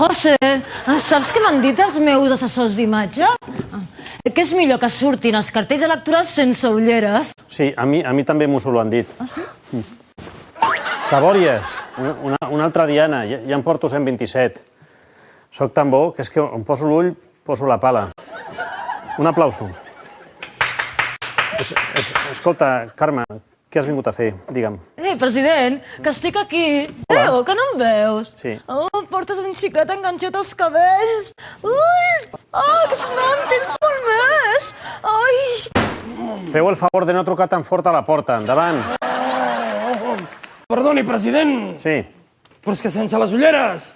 José, saps què m'han dit els meus assessors d'imatge? Que és millor que surtin els cartells electorals sense ulleres. Sí, a mi també m'ho han dit. Ah, sí? Cabòries, una altra diana, ja en porto 127. Soc tan bo que és que on poso l'ull, poso la pala. Un aplauso. Escolta, Carme, què has vingut a fer? Digue'm. President, que estic aquí. Veu, que no em veus? Sí. Portes un xiclet enganxat als cabells. Ui! Que no en tens molt més. Ai! Feu el favor de no trucar tan fort a la porta. Endavant. Perdoni, president. Sí. Però és que sense les ulleres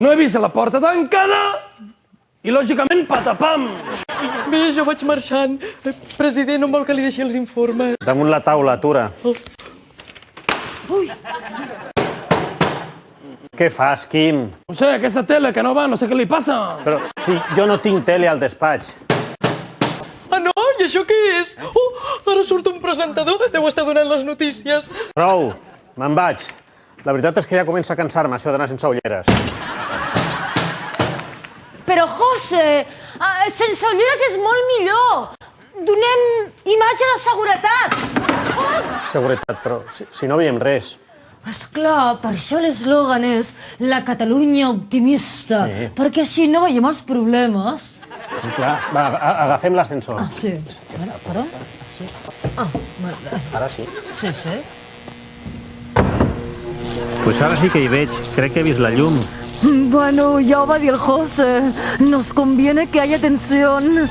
no he vist la porta tancada i, lògicament, patapam. Bé, jo vaig marxant. President, no vol que li deixi els informes. Damunt la taula, atura. Ui! Què fas, Quim? No sé, aquesta tele que no va, no sé què li passa. Però si jo no tinc tele al despatx. Ah, no? I això què és? Ara surt un presentador. Deu estar donant les notícies. Prou, me'n vaig. La veritat és que ja comença a cansar-me, això d'anar sense ulleres. Però, José, sense ulleres és molt millor. Donem imatge de seguretat. Seguretat, però si no veiem res. Esclar, per això l'eslògan és la Catalunya optimista, Sí. perquè així no veiem els problemes. Sí, clar. Va, agafem l'ascensor. Sí. Per on? Així. Ara sí. Sí, sí. Pues ara sí que hi veig. Crec que he vist la llum. Bueno, ya va a decir el José. Nos conviene que haya tensión.